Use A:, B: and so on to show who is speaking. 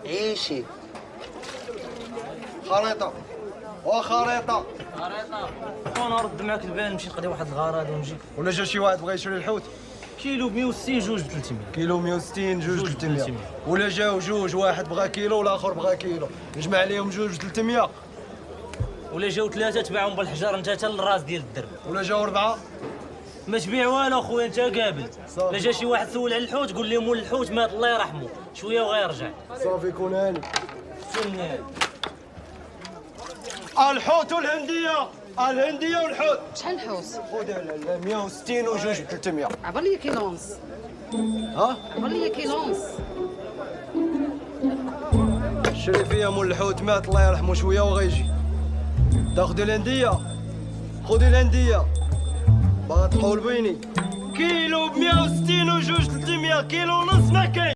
A: عيشي خريطة وخريطة.
B: وانا نرد معاك البال نمشي نقضي واحد الغرض ونجي.
C: ولا جا شي واحد بغا يشري الحوت؟
B: كيلو ب 160 جوج ب 300.
C: كيلو 160 جوج
B: جوج
C: 300. ولا جاو جوج، واحد بغا كيلو والاخر بغا كيلو، نجمع عليهم جوج 300.
B: ولا جاو ثلاثه تباعهم بالحجر انت حتى للراس ديال الدرب.
C: ولا جاو اربعه
B: ما تبيع والو اخويا انت قابل.
C: صافي.
B: لا جا شي واحد سول على الحوت قول لهم مول الحوت مات الله يرحمه شويه وغيرجع.
C: صافي كون هاني.
B: سنة.
C: الحوت والهنديه، الهنديه والحوت.
D: شحال الحوت؟
C: خذ 160 وجوج ب 300.
D: عبر لي كيلو ونص.
C: ها
D: عبر لي كيلو ونص.
C: شري فيها مول الحوت مات الله يرحمه شويه وغيجي. تاخذ الهنديه، خذ الهنديه باغا تحول بيني. كيلو ب 160 وجوج 300، كيلو ونص ما كاين.